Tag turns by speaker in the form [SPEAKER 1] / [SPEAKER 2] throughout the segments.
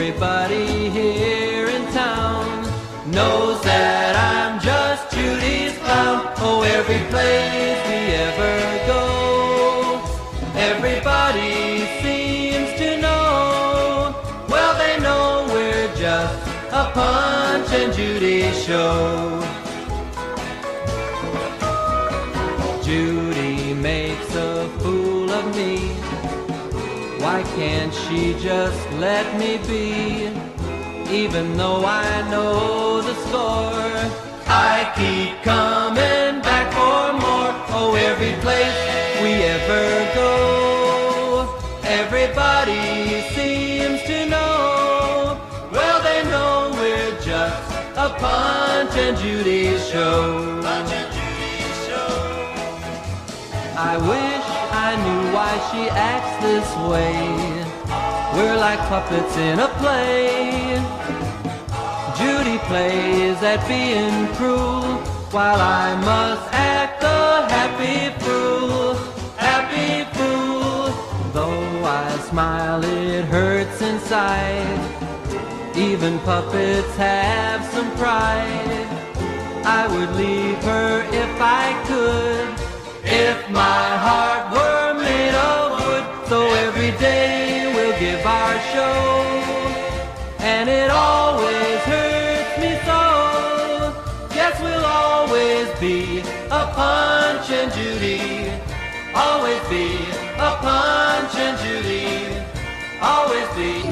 [SPEAKER 1] Everybody here in town knows that I'm just Judy's clown. Oh, every place we ever go, everybody seems to know. Well, they know we're just a Punch and Judy show. Judy makes a fool of me. Why can't she just let me be? Even though I know the score, I keep coming back for more. Oh, every place we ever go, everybody seems to know. Well, they know we're just a Punch and Judy show. Punch and Judy show. I wish I knew why she acts this way. We're like puppets in a play. Judy plays at being cruel, while I must act the happy fool. Happy fool. Though I smile, it hurts inside. Even puppets have some pride. I would leave her if I could, if my heart were made of wood. So every day we'll give our show, and it always hurts me so. Yes, we'll always be a Punch and Judy. Always be a Punch and Judy. Always be.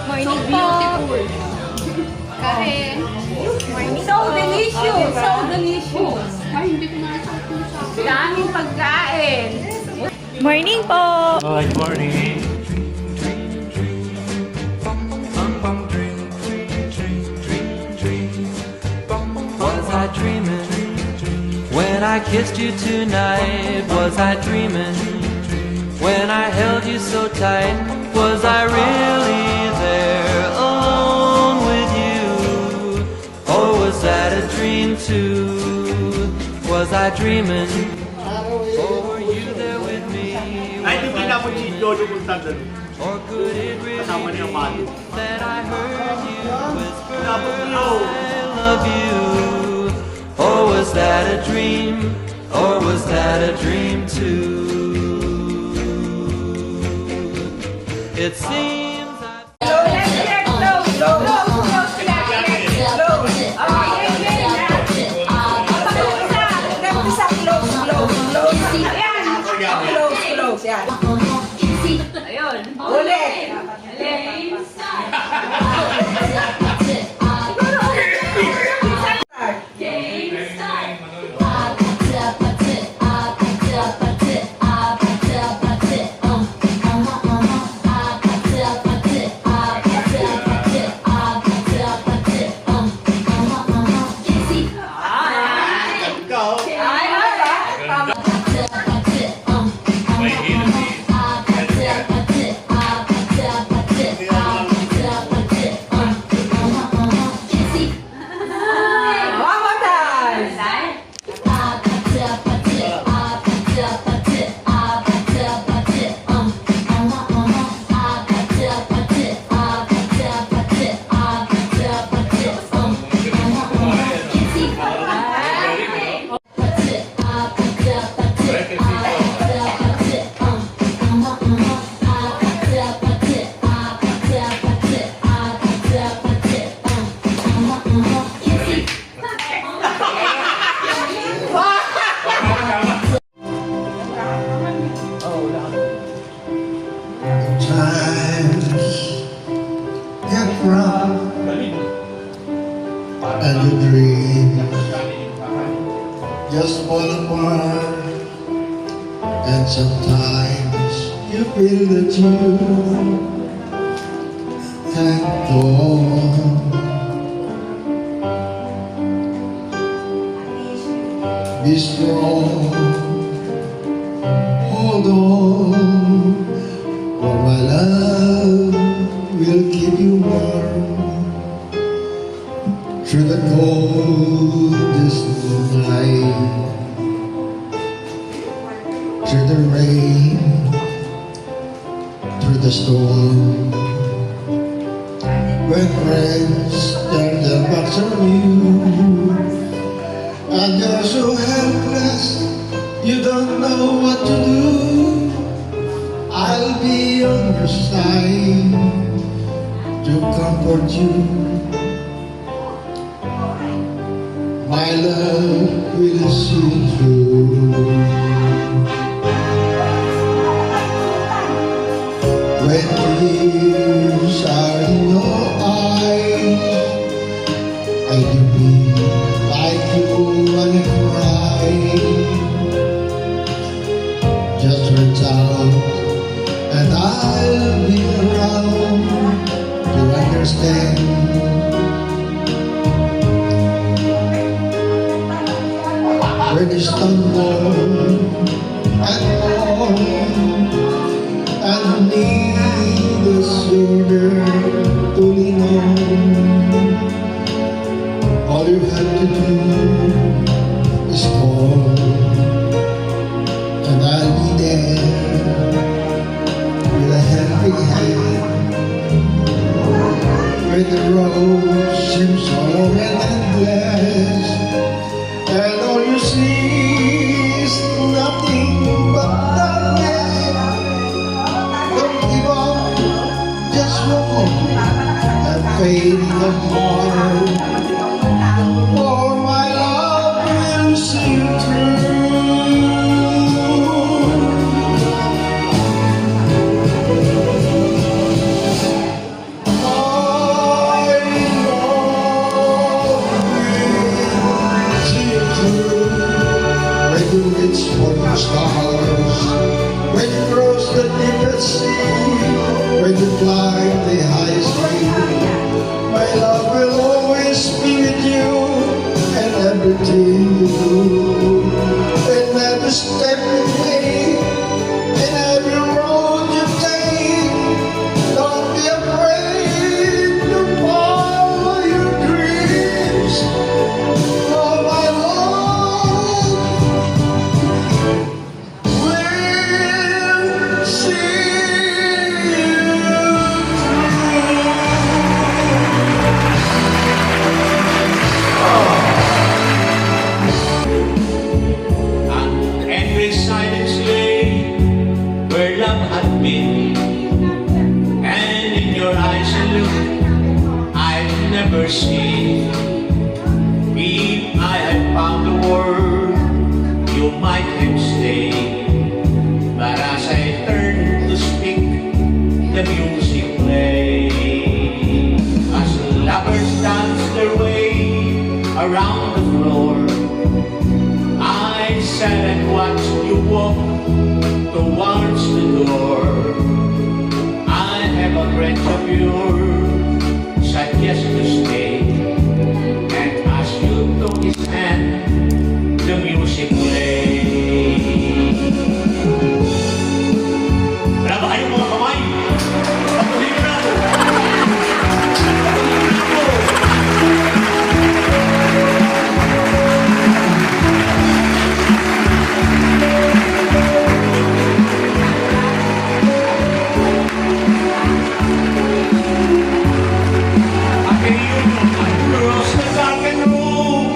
[SPEAKER 2] Morning po. Karen. Morning. So delicious. So delicious.
[SPEAKER 3] Ay, hindi ko nakasakto sa akin.
[SPEAKER 2] Daming pagkain.
[SPEAKER 4] Morning po!
[SPEAKER 5] Good morning.
[SPEAKER 1] Was I dreaming when I kissed you tonight? Was I dreaming when I held you so tight? Was I really there alone with you? Or was that a dream too? Was I dreaming? Or were you there with me?
[SPEAKER 5] Ay, hindi na mo si Jojo punta doon.
[SPEAKER 1] Or could it really
[SPEAKER 5] Kasama niya
[SPEAKER 1] be that I heard you whisper
[SPEAKER 5] Kasama niyo.
[SPEAKER 1] I love you? Or was that a dream? Or was that a dream too? It seems I
[SPEAKER 2] Ayun.
[SPEAKER 3] Ulit! One more time!
[SPEAKER 6] Times get rough and the dreams just fall apart, and sometimes you feel that you can't go on. Be strong, hold on, for my love will keep you warm through the coldest night, through the rain, through the storm. when friends turn their backs on you, and you're so helpless, you don't know what to do. I'll be on your side to comfort you. My love will see you through. When tears are in your eyes, and you feel like you wanna cry, just reach out and I'll be around to understand. When you stumble and fall and need a shoulder to lean on, all you have to do is call, and I'll be there with a helping hand. When the road seems so long and endless, and all you see is nothing but darkness, don't give up, just walk on and fade apart. For my love will see you through. When you reach for the stars, when you cross the deepest sea, when you climb the highest tree, my love will always be with you, and everything you do, and every step you take, and every road you take. Don't be afraid to follow your dreams. For my love will see you
[SPEAKER 5] An endless silence lay where love had been, and in your eyes a look I've never seen. If I had found the word, you might have stayed, but as I turned to speak, the music played. As lovers dance their way around the floor, I sat and watched you walk towards the door. I have a friend of yours, said yes to stay, and as you took his hand, the music played. Labahan yung mga kamay! Patuloy na ako! Patuloy na ako! Across the darkened room,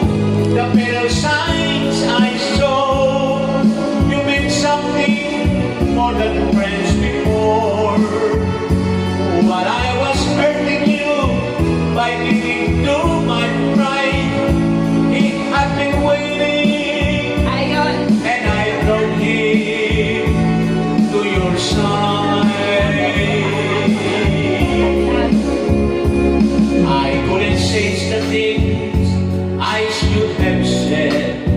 [SPEAKER 5] the pale signs I saw. You meant something more than friends before. While I was hurting you by giving to my pride, it had been waiting, and I brought him to your side. I couldn't say the things I should have said.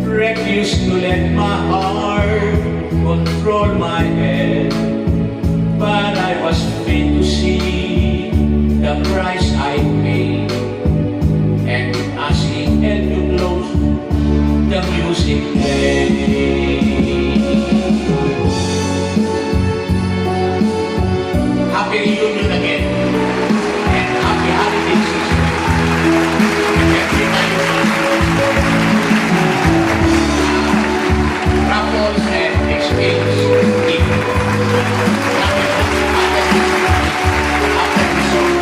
[SPEAKER 5] Refused to let my heart control my head. But I was made to see the price I paid. And as he held you close, the music played. Happy reunion again. And happy holiday season. Every night, raffles and exchange gift. After the song,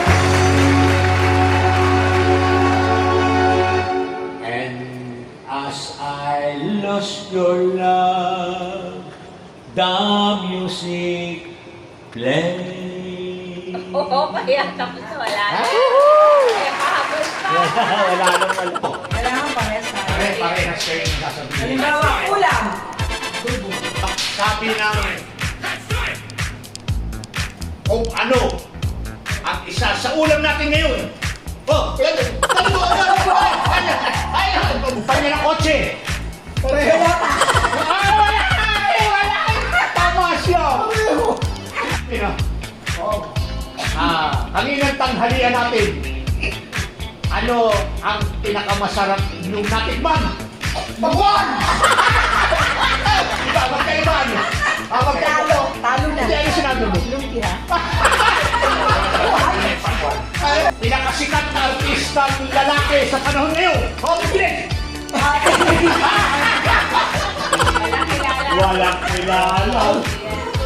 [SPEAKER 5] Play.
[SPEAKER 2] Oo, kaya tapos wala na. Kaya pahabol pa.
[SPEAKER 5] Wala nang wala.
[SPEAKER 2] Kailangan parehas na.
[SPEAKER 5] Parehas kayo yung sasabihin.
[SPEAKER 2] Halimbawa, ulam.
[SPEAKER 5] Sabi namin, kung ano ang isa sa ulam natin ngayon. Oh, yan. Bukay niya ng kotse.
[SPEAKER 6] Pareho.
[SPEAKER 5] Tama siya. Kaninang tanghalian natin, ano ang pinakamasarap nung natikman? Pagwan! Diba, magkaiban?
[SPEAKER 2] Talo na.
[SPEAKER 5] Hindi, ano sinabi mo?
[SPEAKER 2] Lumpia.
[SPEAKER 5] Pinakasikat na artistang lalaki sa panahon ngayon. Oh, bilis! Walang kilala.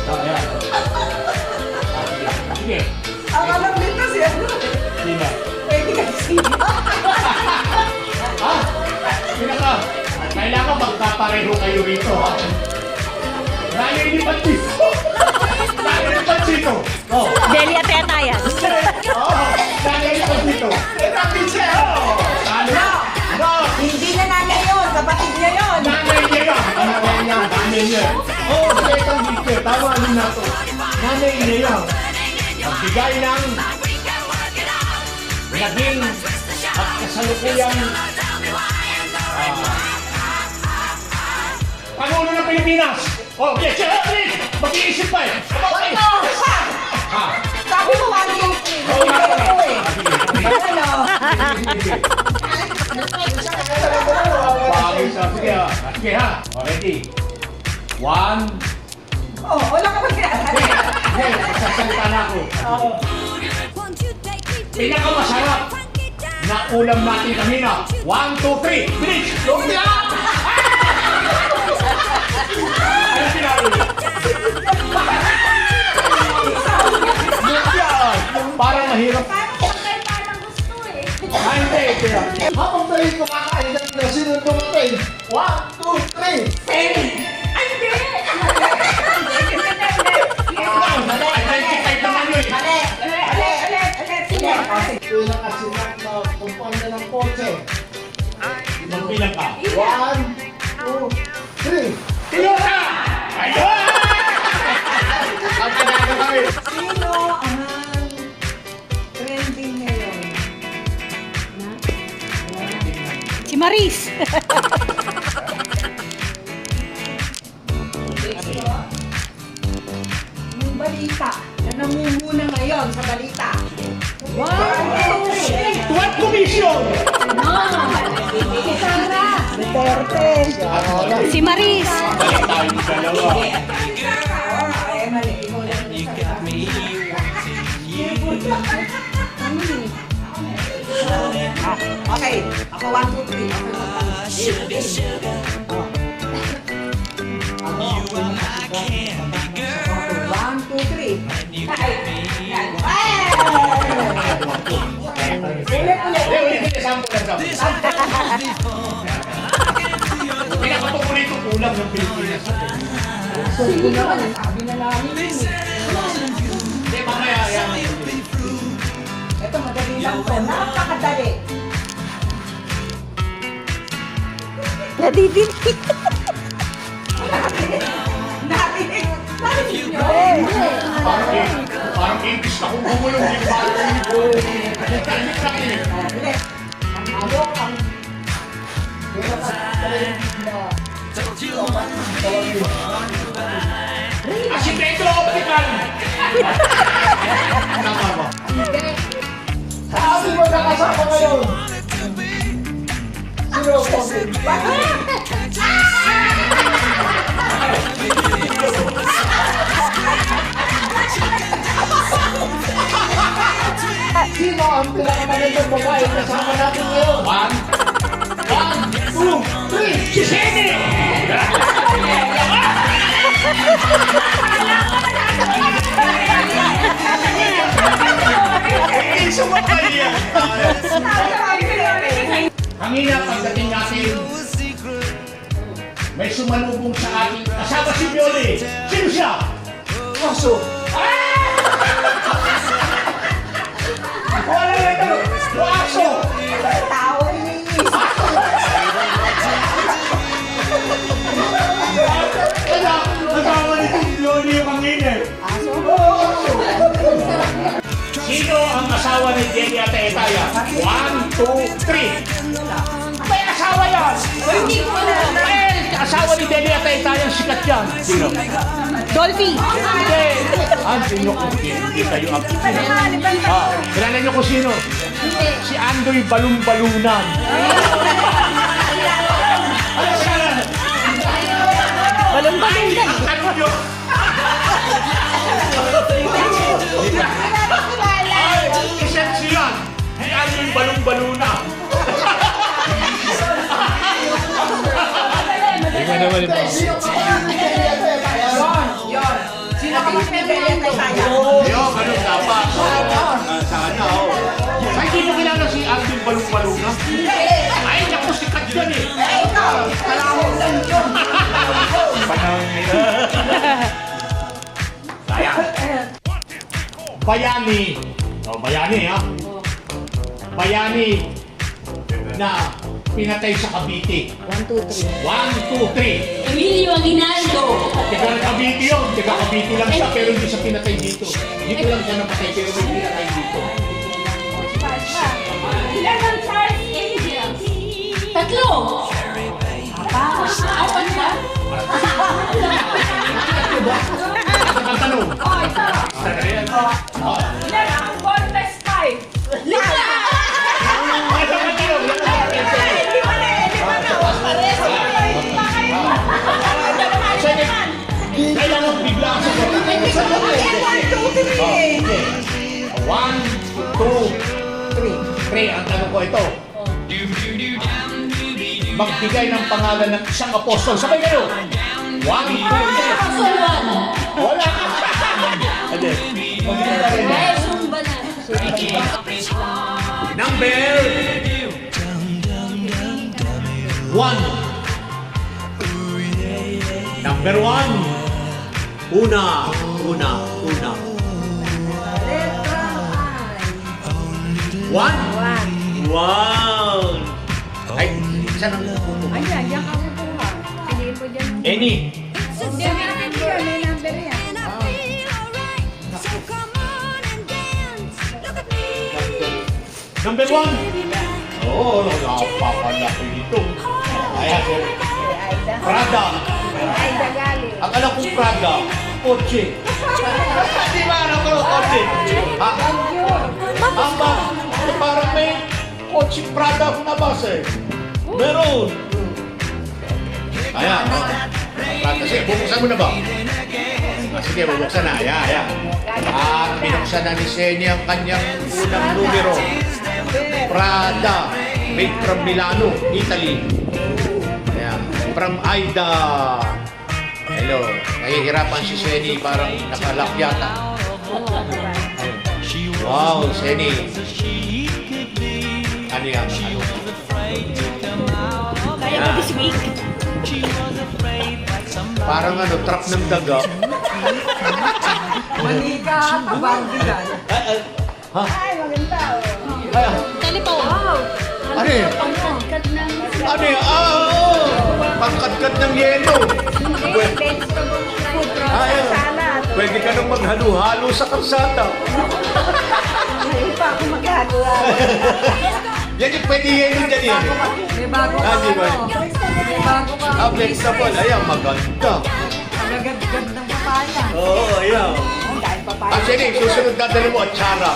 [SPEAKER 5] Ayan. Sige.
[SPEAKER 2] Ang alam nito siya.
[SPEAKER 5] Sino?
[SPEAKER 2] Pwede kasi.
[SPEAKER 5] Kailangan magkapareho kayo rito, ha? Nalilipat dito. Nalilipat dito. Oh.
[SPEAKER 4] Deli at teta yan.
[SPEAKER 5] Nalilipat dito. Rapid siya, oh. No.
[SPEAKER 2] Hindi na nanay yun. Kapatid niya yun.
[SPEAKER 5] Nanay niya yan. Nanay niya. Nanay niya. Oh, second week. Tama din na to. Nanay niya yan. Magbigay ng naging at kasalukuyang Pangulo ng Pilipinas. Oh, yes, yes. Mag-iisip pa eh.
[SPEAKER 2] Sabi mo, ano yung ano?
[SPEAKER 5] Sige ha. Ready? 1.
[SPEAKER 2] Oh, wala ka ba sinasabi?
[SPEAKER 5] Okay, sasalita na ako. Pinakamasarap na ulam natin kanina. 1, 2, 3. Bilis! Lumpia! Ano sinabi? Lumpia! Parang mahirap.
[SPEAKER 2] Parang gusto eh.
[SPEAKER 5] Hindi.
[SPEAKER 6] Habang tayo kumakain na sino dumating? 1, 2, 3.
[SPEAKER 5] Identify naman yun.
[SPEAKER 6] Pinakasikat na kumpanya ng kotse.
[SPEAKER 5] Magbilang ka.
[SPEAKER 6] 1, 2, 3.
[SPEAKER 5] Toyota! Ayun! Ang panalo kami.
[SPEAKER 2] Sino ang trending ngayon?
[SPEAKER 4] Si Maris.
[SPEAKER 2] Yung balita na namumuna ngayon sa balita.
[SPEAKER 5] What commission?
[SPEAKER 2] Duterte.
[SPEAKER 4] Si Maris.
[SPEAKER 5] Balik tayong dalawa.
[SPEAKER 2] Ay, mali. Ikaw lang yung okay, ako 1, 2, 3. One, two, three.
[SPEAKER 5] Ulit, sample. Pinakapaborito ulam ng Pilipinas.
[SPEAKER 2] Sige naman, sabi na namin yun eh.
[SPEAKER 5] Hindi, mamaya yan.
[SPEAKER 2] Ito, madali lang to. Napakadali.
[SPEAKER 4] Nadidinig.
[SPEAKER 2] Narinig. Narinig nyo?
[SPEAKER 5] Parang English na kung bumulong din parang
[SPEAKER 2] Ulit. Ang alok, ang...
[SPEAKER 5] si Pedro Optical. Tama ba?
[SPEAKER 6] Sabi mo nakasama ngayon. Sino po? Sino ang pinakamagandang babae kasama natin ngayon?
[SPEAKER 5] 1, 2, 3. Si Sene! Sumabay yan. Kanina pagdating natin, may sumalubong sa ating kasama si Pioli. Sino siya?
[SPEAKER 6] Kaso,
[SPEAKER 5] Ah!
[SPEAKER 7] Ayan. 1, 2, 3. May asawa yan!
[SPEAKER 2] Hindi ko na.
[SPEAKER 7] Eh, asawa ni Delia Taytayang sikat yan. Sino?
[SPEAKER 4] Dolphy.
[SPEAKER 7] Hindi. Sino kung hindi kayo ang... Kilala niyo kung sino? Si Andoy Balong-Balunan.
[SPEAKER 4] Balon-balon yan.
[SPEAKER 7] Ano nyo? Ay, isensi yan. Si Andoy Balong-Balunan. Hindi mo naman ito.
[SPEAKER 2] Sino ka magpipilian tayo tayo?
[SPEAKER 7] Yung, ano dapat? Sana, oh. Ay, hindi mo kilala si Andoy Balong-Balunan? Ay, naku, sikat yan eh.
[SPEAKER 2] Ikaw, kalawang lang yun.
[SPEAKER 7] Panahon nila. Sayang. Bayani. Oh, bayani ha. Bayani na pinatay sa Cavite. 1, 2, 3.
[SPEAKER 3] Emilio Aguinaldo.
[SPEAKER 7] Teka na Cavite yun. Teka Cavite lang siya pero hindi siya pinatay dito. Dito lang siya napatay pero may pinatay dito.
[SPEAKER 3] Ilan ang Charles Angels? 3. Apat ba?
[SPEAKER 7] Ang tanong.
[SPEAKER 3] Oh, ito. Ilan ang Bontes 5? 5.
[SPEAKER 7] Kailangan bigla ang sagot. 1, 2, 3. Ang tanong ko ito. Magbigay ng pangalan ng isang apostol. Sabay kayo. 1, 2, 3. Wala ka. Ade.
[SPEAKER 3] Dahil sumba na.
[SPEAKER 7] Number 1. Number 1. Una. One. Wow. Ay, isa nang
[SPEAKER 2] Ayan, yan ka kukuha. Piliin mo dyan.
[SPEAKER 7] Any.
[SPEAKER 2] Hindi, may number yan.
[SPEAKER 7] Number 1. Oo, napapalaki dito. Ayan, sir. Prada.
[SPEAKER 2] Ay, dagali.
[SPEAKER 7] Ang alam kong Prada, kotse. Di ba alam ko kotse? Ha? Ang parang may kotse Prada akong nabasa eh. Meron. Ayan. Prada. Sige, bubuksan mo na ba? Sige, bubuksan na. Ayan. At binuksan na ni Seni ang kanyang unang numero. Prada. Made from Milano, Italy. Ayan. From Aida. Hello. Nahihirapan si Seni. Parang nakalak yata. Wow, Seni. Ano yan? Ano?
[SPEAKER 4] Kaya mo this week.
[SPEAKER 7] Parang ano, trap ng daga.
[SPEAKER 2] Manika, kabarbigan.
[SPEAKER 7] Ha?
[SPEAKER 2] Ay, maganda.
[SPEAKER 7] Ay,
[SPEAKER 4] Telephone.
[SPEAKER 7] ano yun?
[SPEAKER 3] Pangkagkad ng...
[SPEAKER 7] Ano yun? Oo! Pangkadkad ng yelo.
[SPEAKER 2] Vegetable food
[SPEAKER 7] Ayun.
[SPEAKER 2] salad.
[SPEAKER 7] Pwede ka nang maghalo-halo sa kalsada.
[SPEAKER 2] Ay, pa ako maghagawa.
[SPEAKER 7] Yan yung pwede yelo dyan yan.
[SPEAKER 2] May bago ka
[SPEAKER 7] Di ba?
[SPEAKER 2] May bago ka.
[SPEAKER 7] Ah, flexible. Ayan, maganda.
[SPEAKER 2] Ang agad-gad ng papaya.
[SPEAKER 7] Oo, ayan.
[SPEAKER 2] Ang dahil papaya.
[SPEAKER 7] Ah, sige, susunod na dali mo at tsara.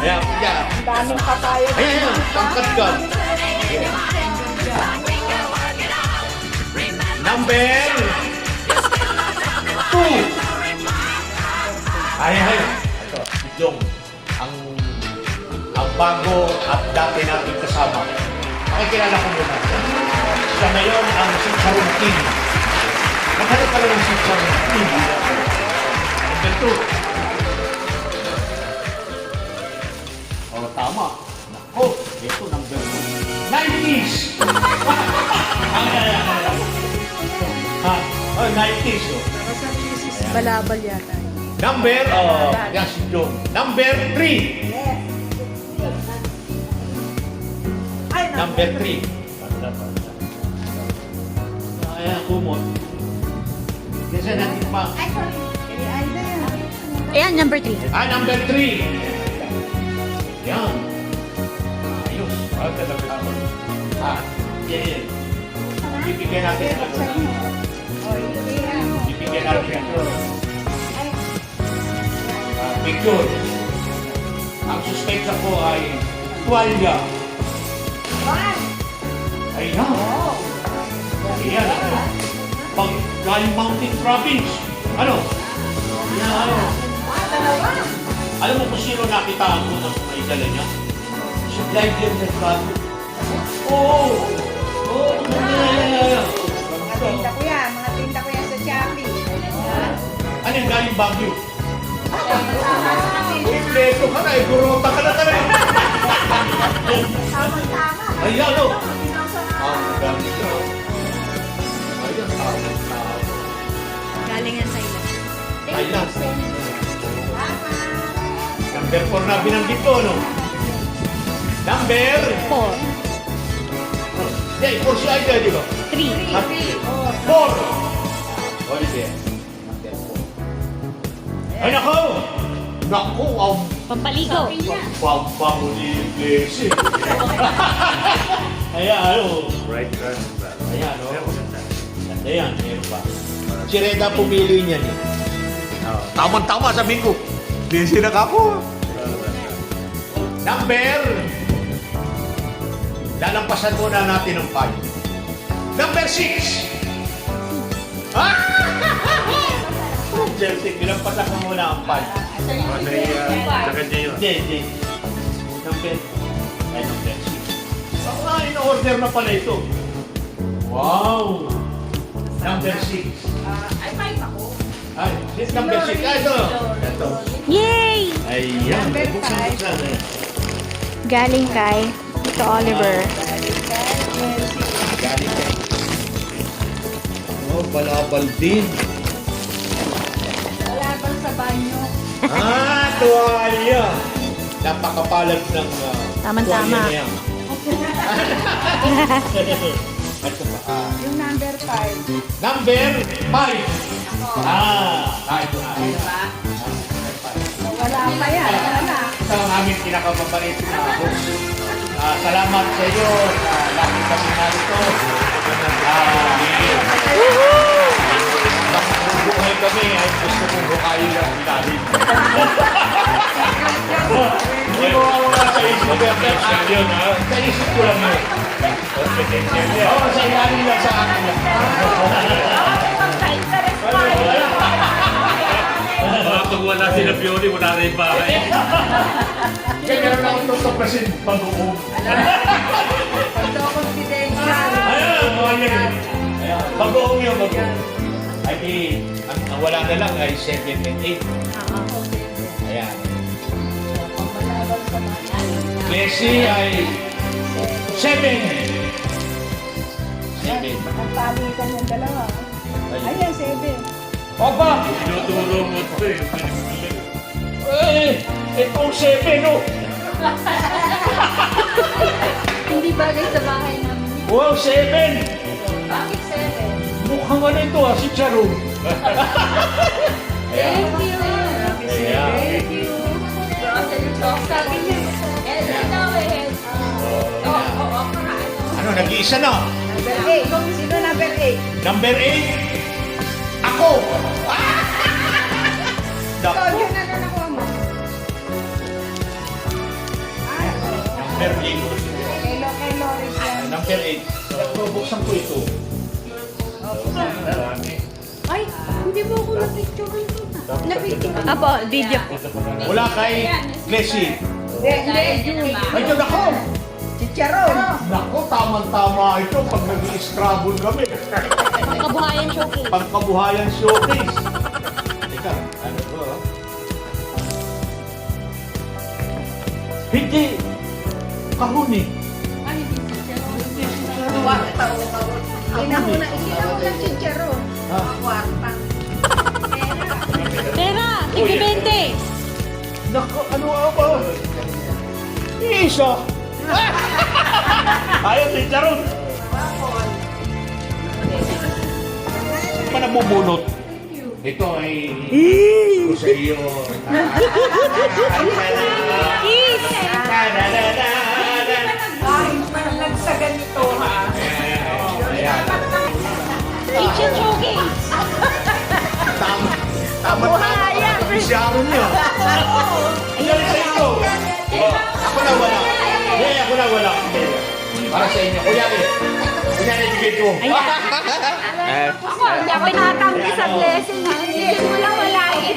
[SPEAKER 7] Ayan, ayan.
[SPEAKER 2] Ang daming papaya.
[SPEAKER 7] Ayan, ayan. Pangkadkad. Number 2. Ayan. Ito, si Jong. Ang bago at dati natin kasama. Makikilala ko muna. Siya ngayon ang si Charon King. Maghanap ka lang si Charon King. Number 2. Oh, tama. Nako, ito number 2. 90s! Ha? Oh, 90s. Oh.
[SPEAKER 2] Balabal yata.
[SPEAKER 7] Number, yan si John. Number 3.
[SPEAKER 2] Ay,
[SPEAKER 7] Number 3. Ayan, kumot. Kasi natin pa.
[SPEAKER 2] Ay, sorry. Ay,
[SPEAKER 4] Ayan, number 3.
[SPEAKER 7] Ah, number 3. Yan. Yan. Bibigyan natin ito. Bibigyan natin ito. Picture. Ang suspecha ko ay tuwalya. Ayan. Ayan. Pag galing Mountain Province. Ano? Alam mo kung sino nakitaan ko ng may dala niya? Si Gladier Mercado. Oo! Oo!
[SPEAKER 2] Mga tinda ko yan sa Shopee.
[SPEAKER 7] Ano yung galing Baguio? Kompleto ka na, igurota ka na talaga. Ayan o! Ang ganda. Ayan, tama.
[SPEAKER 4] Galing yan sa ilo.
[SPEAKER 7] Ayan. Number 4 na binanggit ko, no? Number?
[SPEAKER 4] 4.
[SPEAKER 7] Hindi, 4 si Aida, di ba?
[SPEAKER 4] 3.
[SPEAKER 7] 4! Olivier. Number 4. Ay, nako! Nako, ang
[SPEAKER 4] Pampaligo.
[SPEAKER 7] pagpapango ni Iglesi. Ayan, ano?
[SPEAKER 8] Right turn.
[SPEAKER 7] Ayan, no? Ayan, meron ba? Si Reda pumili niya niya. Tama-tama, sabihin ko. Hindi sila ako. Number. Lalampasan muna natin ang 5. Number 6. Ah! Chelsea, nilampasan ko muna ang 5.
[SPEAKER 8] Nakadya yun.
[SPEAKER 7] Hindi. Number 6. Baka in-order na pala ito. Wow! Number 6.
[SPEAKER 3] Ay, 5 ako.
[SPEAKER 7] Ay, number 6. Ito. Ito.
[SPEAKER 4] Yay!
[SPEAKER 7] Ayan. Buksan.
[SPEAKER 4] Galing kay Tito Oliver.
[SPEAKER 7] Galing kay. Oh, balabal din.
[SPEAKER 2] Laban sa banyo.
[SPEAKER 7] Tuwalya. Napakapalad ng
[SPEAKER 4] Tama-tama.
[SPEAKER 7] tuwalya na yan. At saka,
[SPEAKER 2] Yung number 5.
[SPEAKER 7] number 5. Ito na.
[SPEAKER 2] Wala pa yan. Wala.
[SPEAKER 7] Ito ang aming pinakapapalit na host. Salamat sa iyo. Lagi kami narito. Buhay kami ay gusto kong bukayin lang namin. Hindi mo ako nga sa isip ko. Sa isip ko lang yun. Oo, sa ilalim lang sa akin lang.
[SPEAKER 8] Pag wala sila Pioli, wala na yung bahay.
[SPEAKER 7] Kaya meron akong tutupasin pag-uong.
[SPEAKER 2] Ito confidential.
[SPEAKER 7] Ayan, pag-uong yun, pag-uong. Ay, ang wala na lang ay 7 and 8. Ayan. Leslie ay 7. 7.
[SPEAKER 2] Nagpalitan yung dalawa. Ayan, 7.
[SPEAKER 7] Opa!
[SPEAKER 8] Tinuturo mo ito eh.
[SPEAKER 7] Itong 7, no?
[SPEAKER 2] Hindi bagay sa bahay namin.
[SPEAKER 7] Wow, 7!
[SPEAKER 2] Bakit 7?
[SPEAKER 7] Mukhang ano ito, si Charu. Ayan.
[SPEAKER 2] Thank you.
[SPEAKER 7] Ayan.
[SPEAKER 2] Thank you. Sabi niya.
[SPEAKER 7] Ano, nag-iisa na?
[SPEAKER 2] Number 8. Sino number 8?
[SPEAKER 7] Number 8, ako!
[SPEAKER 2] Ikaw, yun na nakuha mo.
[SPEAKER 7] Number 8.
[SPEAKER 2] Kay Loris yan.
[SPEAKER 7] Number 8. Buksan ko ito.
[SPEAKER 2] Ay, hindi mo ako na-picturean ko na. Na-picturean.
[SPEAKER 4] Apo, video.
[SPEAKER 7] Mula kay Leslie.
[SPEAKER 2] Hindi.
[SPEAKER 7] Ay, ito nako!
[SPEAKER 2] Chicharon.
[SPEAKER 7] Nako, tamang-tama ito pag nag-i-scrabble kami.
[SPEAKER 4] Kabuhayan showcase.
[SPEAKER 7] Pangkabuhayan showcase. Teka, ano to? Hindi. Kahuni.
[SPEAKER 2] Inahuna chicharon. Kwarta.
[SPEAKER 4] Pera, tigil 20.
[SPEAKER 7] Nako, ano nga ba? Isa. Ayaw, Chicharon. Pa nabubunot. Ito ay ko sa iyo.
[SPEAKER 4] Kiss!
[SPEAKER 2] Ay,
[SPEAKER 3] ganito ha.
[SPEAKER 7] Ayan.
[SPEAKER 4] Kitchen showcase.
[SPEAKER 7] Tama Sharon niyo. Ayan sa inyo. Ako na wala. Hindi, ako na wala. Para sa inyo. Kunyari. Kunyari, bigay ko.
[SPEAKER 2] Ako, hindi ako natanggi sa blessing. Hindi mo lang wala eh.